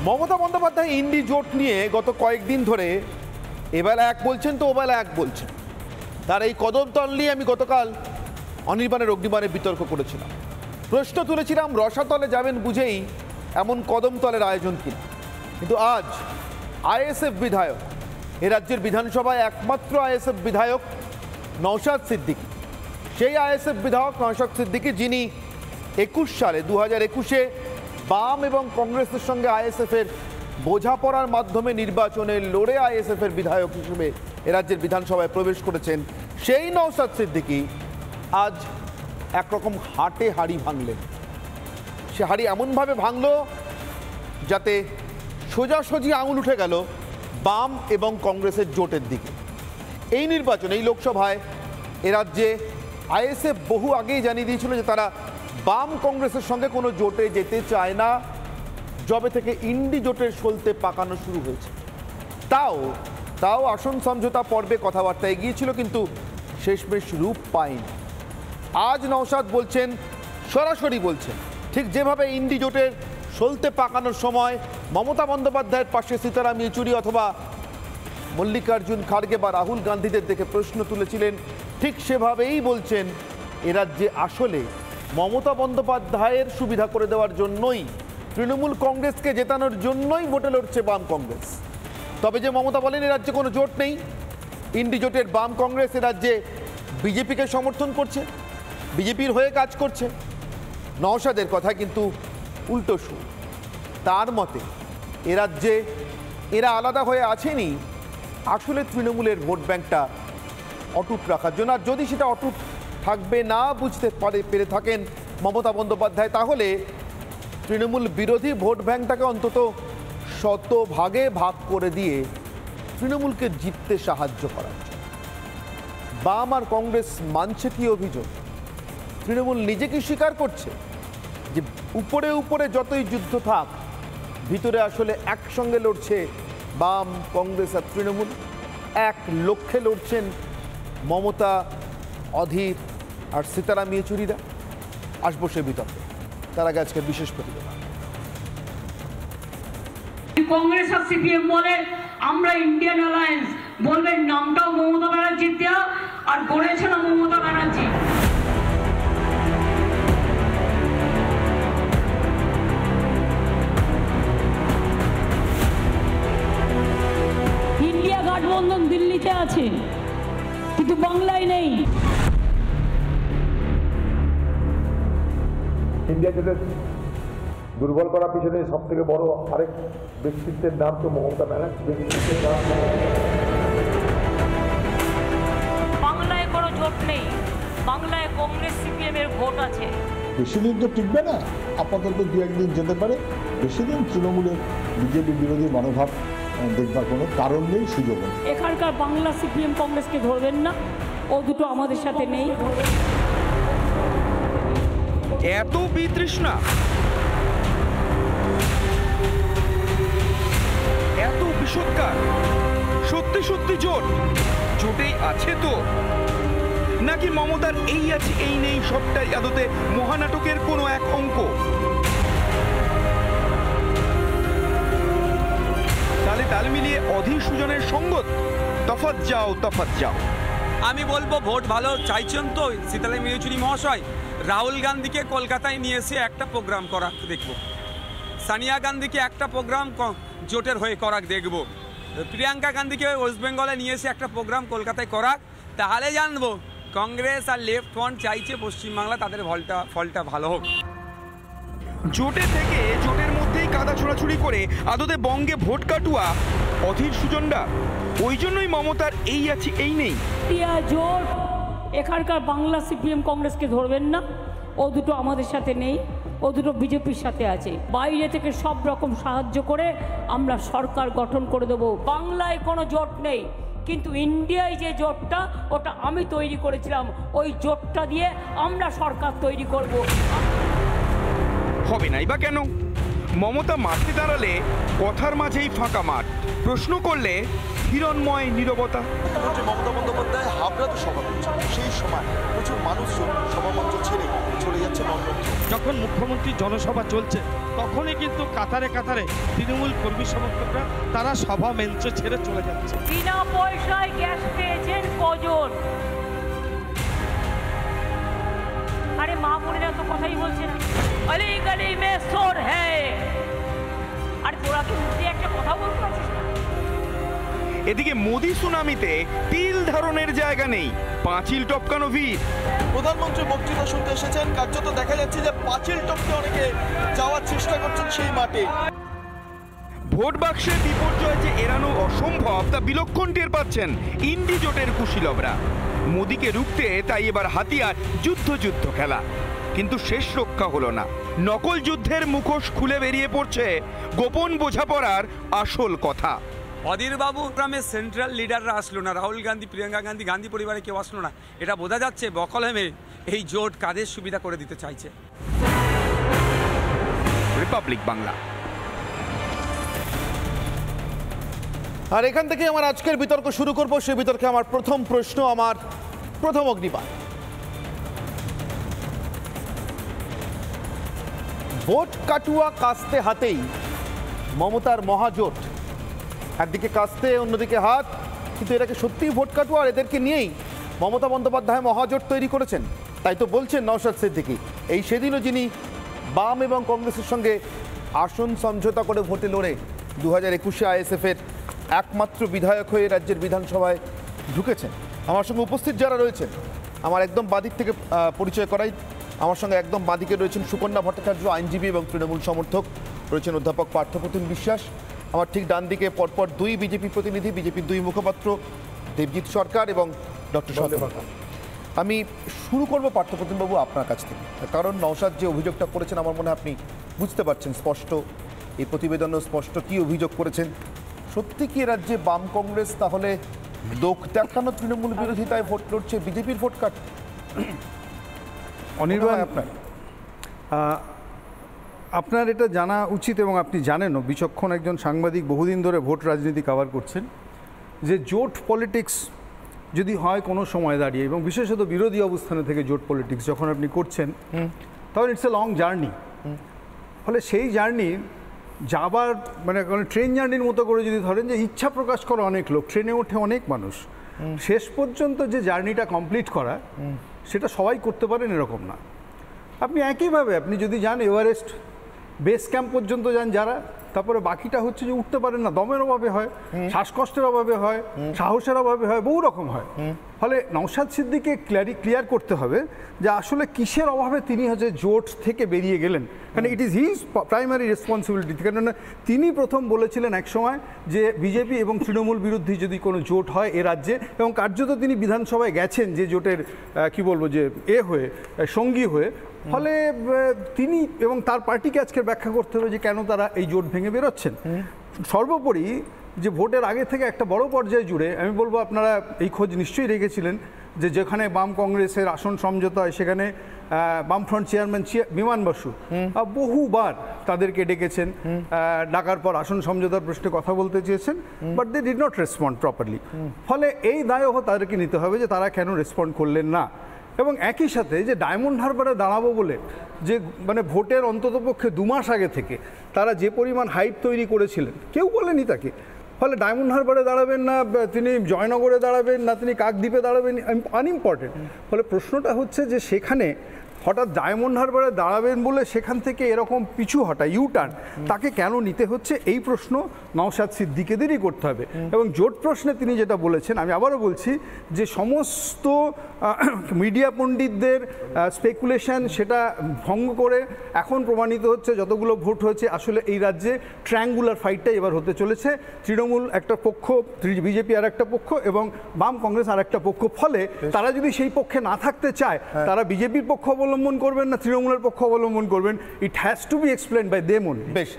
মমতা বন্দ্যোপাধ্যায় ইন্ডি জোট নিয়ে গত কয়েকদিন ধরে এবেলা এক বলছেন তো ওবেলা এক বলছেন। তার এই কদমতল নিয়ে আমি গতকাল অনির্বাণের অগ্নিবাণে বিতর্ক করেছিলাম, প্রশ্ন তুলেছিলাম রসাতলে যাবেন বুঝেই এমন কদমতলের আয়োজন কিনা। কিন্তু আজ আইএসএফ বিধায়ক, এ রাজ্যের বিধানসভায় একমাত্র আইএসএফ বিধায়ক নওশাদ সিদ্দিকী, সেই আইএসএফ বিধায়ক নওশাদ সিদ্দিকী যিনি 21 সালে 2021-এ বাম এবং কংগ্রেসের সঙ্গে আইএসএফের বোঝাপড়ার মাধ্যমে নির্বাচনে লড়ে আইএসএফের বিধায়ক হিসেবে এ রাজ্যের বিধানসভায় প্রবেশ করেছেন, সেই নওশাদ সিদ্দিকী আজ একরকম হাটে হাড়ি ভাঙলেন। সে হাড়ি এমনভাবে ভাঙল যাতে সোজাসুজি আঙুল উঠে গেল বাম এবং কংগ্রেসের জোটের দিকে। এই নির্বাচনে, এই লোকসভায় এ রাজ্যে আইএসএফ বহু আগেই জানিয়ে দিয়েছিল যে তারা বাম কংগ্রেসের সঙ্গে কোনো জোটে যেতে চায় না, যবে থেকে ইন্ডি জোটের সলতে পাকানো শুরু হয়েছে। তাও আসন সমঝোতা পর্বে কথাবার্তা এগিয়েছিল, কিন্তু শেষমেশ রূপ পায়নি। আজ নওশাদ বলছেন, সরাসরি বলছেন, ঠিক যেভাবে ইন্ডি জোটের সলতে পাকানোর সময় মমতা বন্দ্যোপাধ্যায়ের পাশে সীতারাম ইয়েচুরি অথবা মল্লিকার্জুন খাড়গে বা রাহুল গান্ধীদের দেখে প্রশ্ন তুলেছিলেন, ঠিক সেভাবেই বলছেন এ রাজ্যে আসলে মমতা বন্দ্যোপাধ্যায়ের সুবিধা করে দেওয়ার জন্যই, তৃণমূল কংগ্রেসকে জেতানোর জন্যই ভোটে লড়ছে বাম কংগ্রেস। তবে যে মমতা বলেন এ রাজ্যে কোনো জোট নেই, ইন্ডি জোটের বাম কংগ্রেস এ রাজ্যে বিজেপিকে সমর্থন করছে, বিজেপির হয়ে কাজ করছে। নওশাদের কথা কিন্তু উল্টো সুর। তার মতে এ রাজ্যে এরা আলাদা হয়ে আছেনি আসলে তৃণমূলের ভোট ব্যাংকটা অটুট রাখার জন্য। আর যদি সেটা অটুট থাকবে না বুঝতে পেরে থাকেন মমতা বন্দ্যোপাধ্যায়, তাহলে তৃণমূল বিরোধী ভোট ব্যাংকটাকে অন্তত শতভাগে ভাগ করে দিয়ে তৃণমূলকে জিততে সাহায্য করার জন্য। বাম আর কংগ্রেস মানছে কি অভিযোগ? তৃণমূল নিজেকে স্বীকার করছে যে উপরে উপরে যতই যুদ্ধ থাক, ভিতরে আসলে একসঙ্গে লড়ছে বাম, কংগ্রেস আর তৃণমূল। এক লক্ষ্যে লড়ছেন মমতা, অধীর আর সীতারাম ইয়েচুরিরা। আসবো সে বিতর্কে, তার আগে আজকে বিশেষ প্রতিবেদন। কংগ্রেস আর সিপিএম বলে আমরা ইন্ডিয়ান অ্যালায়েন্স, বলবেন নামটাও মমতা ব্যানার্জির দেওয়া আর গড়েছেন মমতা ব্যানার্জি। ইন্ডিয়া গঠবন্ধন দিল্লিতে আছে, কিন্তু বাংলায় নেই। ইন্ডিয়া জোটের দুর্বল করার পিছনে সব থেকে বড় আরেক ব্যক্তিত্বের নাম তো মমতা ব্যানার্জি। বাংলায় কোনো জোট নেই, বাংলায় কংগ্রেস সিপিএম এর ভোট আছে। বেশি দিন তো টিকবে না, আপাতত দু একদিন যেতে পারে। বেশি দিন তৃণমূলের বিজেপি বিরোধী মনোভাব দেখবার কোনো কারণ নেই, সুযোগ নেই। এখানকার বাংলা সিপিএম কংগ্রেসকে ধরবেন না, ও দুটো আমাদের সাথে নেই। এত বিতৃষ্ণা, এত বিষোদ্গার, সত্যি সত্যি জোটেই আছে তো, নাকি মমতার এই আছে এই নেই সবটাই আদতে মহানাটকের কোনো এক অঙ্ক? তালে তাল মিলিয়ে অধীর সুজনের সঙ্গত, তফাৎ যাও। আমি বলবো ভোট ভালো চাইছেন তো সীতারাম ইয়েচুরি মহাশয়, রাহুল গান্ধীকে কলকাতায় নিয়ে এসে একটা প্রোগ্রাম করাক দেখব, সোনিয়া গান্ধীকে একটা প্রোগ্রাম জোটের হয়ে করাক দেখব, প্রিয়াঙ্কা গান্ধীকে ওয়েস্ট বেঙ্গলে নিয়ে এসে একটা প্রোগ্রাম কলকাতায় করাক, তাহলে জানবো কংগ্রেস আর লেফট ফ্রন্ট চাইছে পশ্চিমবাংলা তাদের ফলটা ভালো হোক। জোটে থেকে জোটের মধ্যেই কাদা ছোড়াছুড়ি করে আদতে বঙ্গে ভোট কাটুয়া অধীর সুজনরা, ওই জন্যই মমতার এই আছে এই নেই। জোট এখানকার বাংলা সিপিএম কংগ্রেসকে ধরবেন না, ও দুটো আমাদের সাথে নেই, ও দুটো বিজেপির সাথে আছে। বাইরে থেকে সব রকম সাহায্য করে আমরা সরকার গঠন করে দেব। বাংলায় কোনো জোট নেই, কিন্তু ইন্ডিয়ায় যে জোটটা, ওটা আমি তৈরি করেছিলাম। ওই জোটটা দিয়ে আমরা সরকার তৈরি করব। হবে নাই বা কেন? মমতা মাঠে দাঁড়ালে কথার মাঝেই ফাঁকা মাঠ, প্রশ্ন করলে হিরণময় নীরবতা। মুখ্যমন্ত্রী মমতা বন্দ্যোপাধ্যায় হাবড়াতে সভা করছেন, সেই সময় প্রচুর মানুষজন সভামঞ্চ ছেড়ে চলে যাচ্ছে মণ্ডপে। যখন মুখ্যমন্ত্রীর জনসভা চলছে তখনই কিন্তু কাতারে কাতারে তৃণমূল কর্মী সমর্থকরা তারা সভা মঞ্চ ছেড়ে চলে যাচ্ছে। বিনা পয়সায় গ্যাস পেয়েছেন কজন? আরে মা বোনেরা তো কথাই বলছে না, অলি গলি মে সোর হ্যায়। আর তোরা কি মুখে একটা কথা বলতে পারছিস না? এদিকে মোদি সুনামিতে তিল ধারণের জায়গা নেই, পাঁচিল টপকানো ভিড়। প্রধানমন্ত্রী বক্তৃতা শুনতে এসেছেন, কার্যত দেখা যাচ্ছে যে পাঁচিল টপকে অনেকে যাওয়ার চেষ্টা করছেন সেই মাঠে। ভোট বাক্সের বিপর্যয় যে এড়ানো অসম্ভব তা বিলক্ষণ টের পাচ্ছেন ইন্ডি জোটের কুশীলবরা। মোদিকে রুখতে তাই এবার হাতিয়ার যুদ্ধ খেলা, কিন্তু শেষ রক্ষা হলো না। নকল যুদ্ধের মুখোশ খুলে বেরিয়ে পড়ছে গোপন বোঝাপড়ার আসল কথা। অধীরবাবু গ্রামের সেন্ট্রাল লিডাররা আসলো না, রাহুল গান্ধী, প্রিয়াঙ্কা গান্ধী, গান্ধী পরিবারে কেউ আসলো না। এটা বোঝা যাচ্ছে বকলমে এই জোট কাদের সুবিধা করে দিতে চাইছে। রিপাবলিক বাংলা। আর এখান থেকে আমার আজকের বিতর্ক শুরু করব। সে বিতর্কে আমার প্রথম প্রশ্ন, আমার প্রথম অগ্নিবাণ। ভোট কাটুয়া কাস্তে হাতেই মমতার মহাজোট, একদিকে কাস্তে অন্যদিকে হাত, কিন্তু এটাকে সত্যিই ভোট কাটুয়া আর এদেরকে নিয়েই মমতা বন্দ্যোপাধ্যায় মহাজোট তৈরি করেছেন, তাই তো বলছেন নওশাদ সিদ্দিকী। এই সেদিনও যিনি বাম এবং কংগ্রেসের সঙ্গে আসন সমঝোতা করে ভোটে লড়ে 2021-এ আইএসএফের একমাত্র বিধায়ক হয়ে রাজ্যের বিধানসভায় ঢুকেছেন। আমার সঙ্গে উপস্থিত যারা রয়েছেন, আমার একদম বাদিক থেকে পরিচয় করাই। আমার সঙ্গে একদম বাদিকে রয়েছেন সুকন্যা ভট্টাচার্য, আইনজীবী এবং তৃণমূল সমর্থক, রয়েছেন অধ্যাপক পার্থপ্রতিম বিশ্বাস। আমার ঠিক ডান দিকে পরপর দুই বিজেপি প্রতিনিধি, বিজেপির দুই মুখপাত্র, দেবজিৎ সরকার এবং ডক্টর সত্যেন্দ্র। আমি শুরু করব পার্থপ্রতিমবাবু আপনার কাছ থেকে, কারণ নওশাদ যে অভিযোগটা করেছেন আমার মনে হয় আপনি বুঝতে পারছেন স্পষ্ট, এই প্রতিবেদনও স্পষ্ট কী অভিযোগ করেছেন। সত্যি কি রাজ্যে বাম কংগ্রেস তাহলে লোক দেখানো তৃণমূল বিরোধিতায় ভোট লড়ছে, বিজেপির ভোট কাট? অনির্বাণ, আপনার এটা জানা উচিত এবং আপনি জানেনও, বিচক্ষণ একজন সাংবাদিক, বহুদিন ধরে ভোট রাজনীতি কভার করছেন, যে জোট পলিটিক্স যদি হয় কোনো সময় দাঁড়িয়ে, এবং বিশেষত বিরোধী অবস্থানে থেকে জোট পলিটিক্স যখন আপনি করছেন, তখন ইটস এ লং জার্নি। ফলে সেই জার্নি যাবার মানে ট্রেন জার্নির মতো করে যদি ধরেন যে ইচ্ছা প্রকাশ করে অনেক লোক, ট্রেনে ওঠে অনেক মানুষ, শেষ পর্যন্ত যে জার্নিটা কমপ্লিট করা সেটা সবাই করতে পারেন এরকম না। আপনি একইভাবে আপনি যদি যান এভারেস্ট বেস ক্যাম্প পর্যন্ত যান যারা, তারপরে বাকিটা হচ্ছে যে উঠতে পারেন না, দমের অভাবে হয়, শ্বাসকষ্টের অভাবে হয়, সাহসের অভাবে হয়, বহু রকম হয়। ফলে নওশাদ সিদ্দিকীকে ক্লিয়ার করতে হবে যে আসলে কিসের অভাবে তিনি হচ্ছে জোট থেকে বেরিয়ে গেলেন, কারণ it is his primary responsibility. কেননা তিনি প্রথম বলেছিলেন একসময় যে বিজেপি এবং তৃণমূল বিরোধী যদি কোনো জোট হয় এ রাজ্যে, এবং কার্যত তিনি বিধানসভায় গেছেন যে জোটের কি বলবো যে হয়ে সঙ্গী হয়ে। ফলে তিনি এবং তার পার্টিকে আজকে ব্যাখ্যা করতে হবে যে কেন তারা এই জোট ভেঙে বেরোচ্ছেন। সর্বোপরি যে ভোটের আগে থেকে একটা বড় পর্যায়ে জুড়ে আমি বলবো আপনারা এই খোঁজ নিশ্চয়ই রেখেছিলেন যে যেখানে বাম কংগ্রেসের আসন সমঝোতা হয় সেখানে বামফ্রন্ট চেয়ারম্যান বিমান বসু বহুবার তাদেরকে ডেকেছেন, ডাকার পর আসন সমঝোতার প্রশ্নে কথা বলতে চেয়েছেন, but they did not respond properly. ফলে এই দায়ও তাদেরকে নিতে হবে যে তারা কেন রেসপন্ড করলেন না। এবং একই সাথে যে ডায়মন্ড হারবারে দাঁড়াবো বলে যে মানে ভোটের অন্ততপক্ষে 2 মাস আগে থেকে তারা যে পরিমাণ হাইপ তৈরি করেছিলেন, কেউ বলেনি তাকে। ফলে ডায়মন্ড হারবারে দাঁড়াবেন না, তিনি জয়নগরে দাঁড়াবেন না, তিনি কাকদ্বীপে দাঁড়াবেন, আনইম্পর্টেন্ট। ফলে প্রশ্নটা হচ্ছে যে সেখানে হঠাৎ ডায়মন্ড হারবারে দাঁড়াবেন বলে সেখান থেকে এরকম পিছু হটা ইউটার্ন তাকে কেন নিতে হচ্ছে, এই প্রশ্ন নওশাদ সিদ্দিকীদেরই করতে হবে। এবং জোট প্রশ্নে তিনি যেটা বলেছেন, আমি আবারও বলছি যে সমস্ত মিডিয়া পণ্ডিতদের স্পেকুলেশন সেটা ভঙ্গ করে এখন প্রমাণিত হচ্ছে যতগুলো ভোট হয়েছে আসলে এই রাজ্যে ট্রায়াঙ্গুলার ফাইটটাই এবার হতে চলেছে। তৃণমূল একটা পক্ষ, বিজেপি আর একটা পক্ষ এবং বাম কংগ্রেস আর একটা পক্ষ। ফলে তারা যদি সেই পক্ষে না থাকতে চায়, তারা বিজেপির পক্ষ অবলম্বন করবেন না তৃণমূলের পক্ষ অবলম্বন করবেন, it has to be explained by them only. বেশ,